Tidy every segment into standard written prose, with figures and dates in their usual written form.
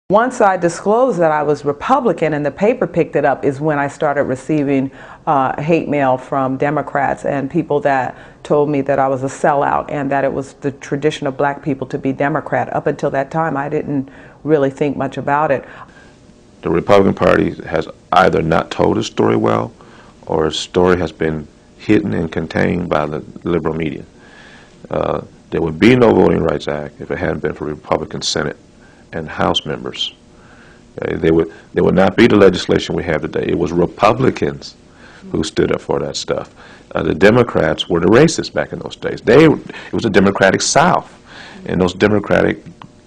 Once I disclosed that I was Republican and the paper picked it up is when I started receiving hate mail from Democrats and people that told me that I was a sellout and that it was the tradition of black people to be Democrat. Up until that time, I didn't really think much about it. The Republican Party has either not told its story well or its story has been hidden and contained by the liberal media. There would be no Voting Rights Act if it hadn't been for Republican Senate and House members. There would not be the legislation we have today. It was Republicans who stood up for that stuff. The Democrats were the racists back in those days. It was a Democratic South, and those Democratic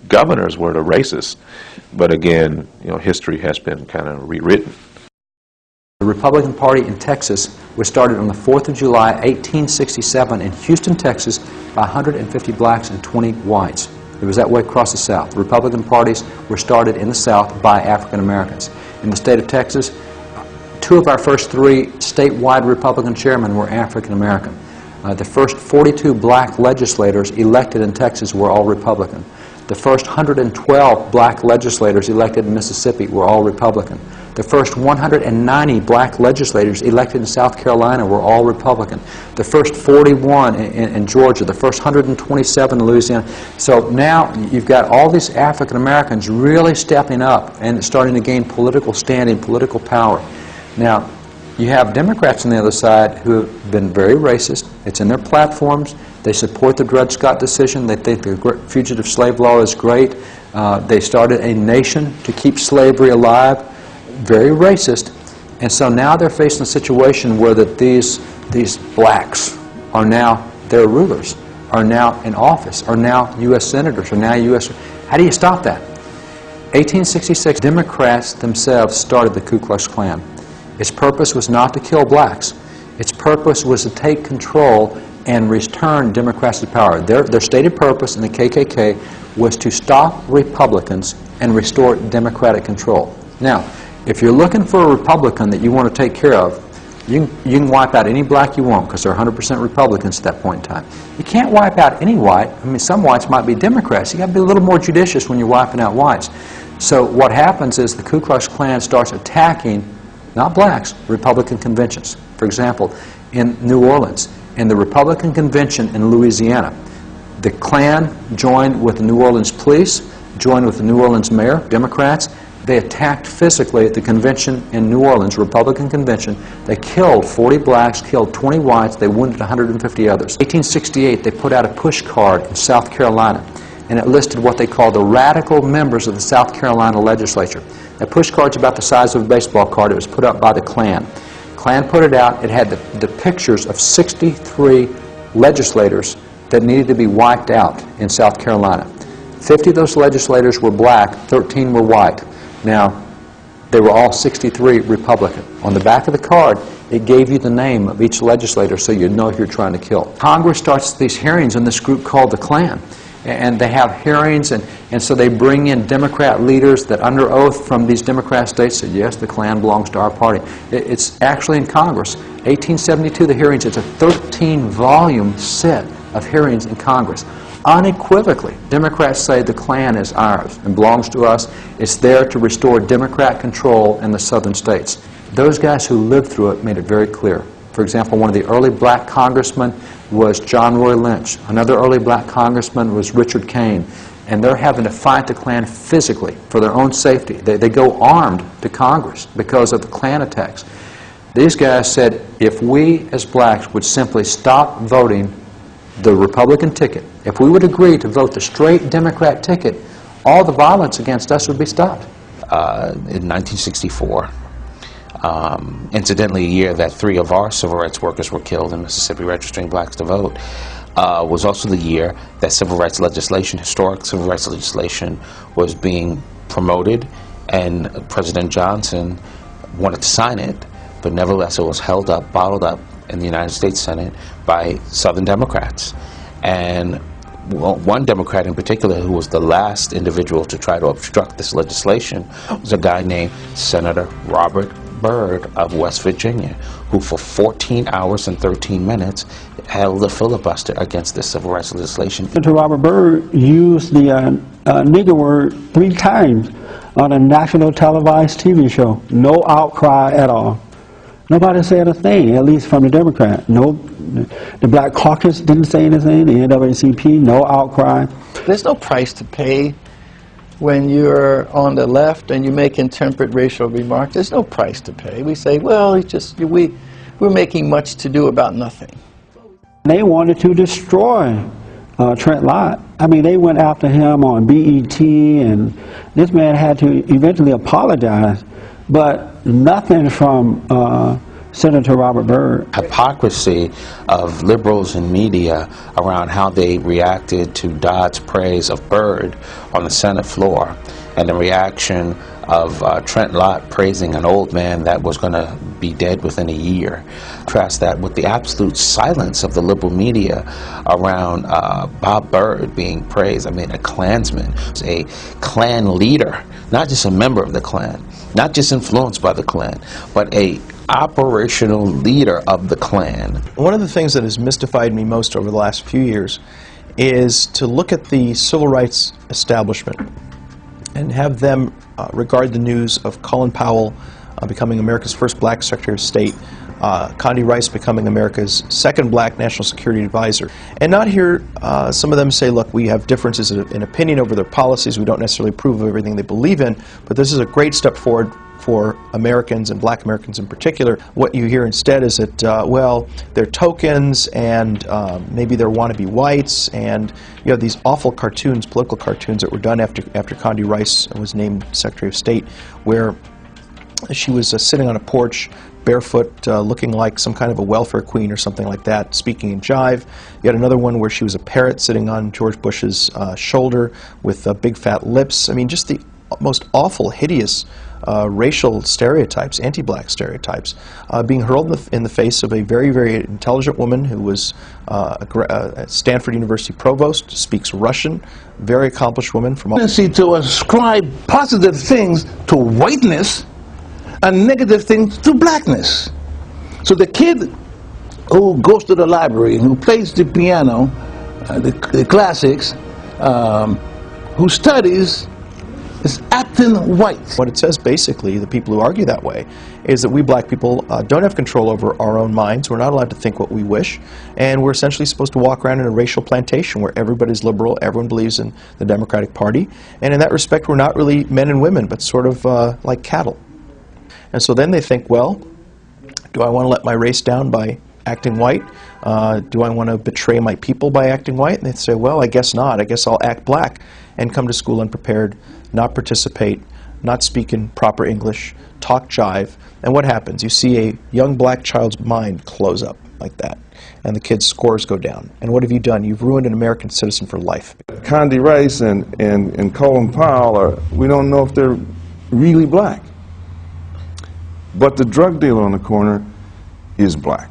governors were the racists. But again, history has been kind of rewritten. The Republican Party in Texas was started on the 4th of July, 1867 in Houston, Texas by 150 blacks and 20 whites. It was that way across the South. The Republican parties were started in the South by African Americans. In the state of Texas, 2 of our first 3 statewide Republican chairmen were African American. The first 42 black legislators elected in Texas were all Republican. The first 112 black legislators elected in Mississippi were all Republican. The first 190 black legislators elected in South Carolina were all Republican. The first 41 in Georgia, the first 127 in Louisiana. So now you've got all these African Americans really stepping up and starting to gain political standing, political power. Now, you have Democrats on the other side who have been very racist. It's in their platforms. They support the Dred Scott decision. They think the fugitive slave law is great. They started a nation to keep slavery alive. Very racist. And so now they're facing a situation where that these blacks are now their rulers, are now in office, are now U.S. senators, are now U.S. How do you stop that? 1866, Democrats themselves started the Ku Klux Klan. Its purpose was not to kill blacks. Its purpose was to take control and return Democrats to power. Their stated purpose in the KKK was to stop Republicans and restore Democratic control. Now, if you're looking for a Republican that you want to take care of, you can wipe out any black you want because they're 100% Republicans at that point in time. You can't wipe out any white. I mean, some whites might be Democrats. You got to be a little more judicious when you're wiping out whites. So what happens is the Ku Klux Klan starts attacking, not blacks, Republican conventions. For example, in New Orleans, in the Republican convention in Louisiana, the Klan joined with the New Orleans police, joined with the New Orleans mayor, Democrats. They attacked physically at the convention in New Orleans, Republican convention. They killed 40 blacks, killed 20 whites, they wounded 150 others. In 1868, they put out a push card in South Carolina, and it listed what they call the radical members of the South Carolina legislature. That push card's about the size of a baseball card. It was put up by the Klan. Klan put it out. It had the pictures of 63 legislators that needed to be wiped out in South Carolina. 50 of those legislators were black, 13 were white. Now, they were all 63 Republican. On the back of the card, it gave you the name of each legislator so you'd know who you're trying to kill. Congress starts these hearings in this group called the Klan. And they have hearings, and so they bring in Democrat leaders that under oath from these Democrat states said, yes, the Klan belongs to our party. It's actually in Congress. 1872, the hearings, it's a 13-volume set of hearings in Congress. Unequivocally, Democrats say the Klan is ours and belongs to us. It's there to restore Democrat control in the southern states. Those guys who lived through it made it very clear. For example, one of the early black congressmen was John Roy Lynch. Another early black congressman was Richard Kane. And they're having to fight the Klan physically for their own safety. They go armed to Congress because of the Klan attacks. These guys said, if we as blacks would simply stop voting the Republican ticket, if we would agree to vote the straight Democrat ticket, all the violence against us would be stopped. In 1964, incidentally a year that 3 of our civil rights workers were killed in Mississippi registering blacks to vote, was also the year that civil rights legislation, historic civil rights legislation, was being promoted, and President Johnson wanted to sign it, but nevertheless it was held up, bottled up in the United States Senate by Southern Democrats. And one Democrat in particular, who was the last individual to try to obstruct this legislation, was a guy named Senator Robert Byrd of West Virginia, who for 14 hours and 13 minutes held a filibuster against this civil rights legislation. Senator Robert Byrd used the nigger word 3 times on a national televised TV show. No outcry at all. Nobody said a thing, at least from the Democrat. No, the Black Caucus didn't say anything, the NAACP, no outcry. There's no price to pay when you're on the left and you make intemperate racial remarks. There's no price to pay. We say, well, it's just, we're making much to do about nothing. They wanted to destroy Trent Lott. I mean, they went after him on BET, and this man had to eventually apologize, but nothing from Senator Robert Byrd. Hypocrisy of liberals and media around how they reacted to Dodd's praise of Byrd on the Senate floor, and the reaction of Trent Lott praising an old man that was going to be dead within a year. Contrast that with the absolute silence of the liberal media around Bob Byrd being praised. I mean, a Klansman, a Klan leader, not just a member of the Klan, not just influenced by the Klan, but a operational leader of the Klan. One of the things that has mystified me most over the last few years is to look at the civil rights establishment and have them regard the news of Colin Powell becoming America's first black Secretary of State, Condi Rice becoming America's second black National Security Advisor, and not hear some of them say, look, we have differences in opinion over their policies, we don't necessarily approve of everything they believe in, but this is a great step forward for Americans and black Americans in particular. What you hear instead is that, well, they're tokens and maybe they're wannabe whites, and you have these awful cartoons, political cartoons that were done after Condi Rice was named Secretary of State, where she was sitting on a porch barefoot, looking like some kind of a welfare queen or something like that, speaking in jive. You had another one where she was a parrot sitting on George Bush's shoulder with big fat lips. I mean, just the most awful, hideous racial stereotypes, anti-black stereotypes, being hurled in the face of a very, very intelligent woman who was a Stanford University provost, speaks Russian, very accomplished woman from all... To ascribe positive things to whiteness and negative things to blackness. So the kid who goes to the library and who plays the piano, the classics, who studies, is acting white. What it says basically, the people who argue that way, is that we black people don't have control over our own minds. We're not allowed to think what we wish, and we're essentially supposed to walk around in a racial plantation where everybody's liberal, everyone believes in the Democratic Party, and in that respect we're not really men and women, but sort of like cattle. And so then they think, well, do I want to let my race down by acting white? Do I want to betray my people by acting white? And they say, well, I guess not. I guess I'll act black and come to school unprepared, not participate, not speak in proper English, talk jive. And what happens? You see a young black child's mind close up like that, and the kid's scores go down. And what have you done? You've ruined an American citizen for life. Condi Rice and Colin Powell, we don't know if they're really black. But the drug dealer on the corner is black.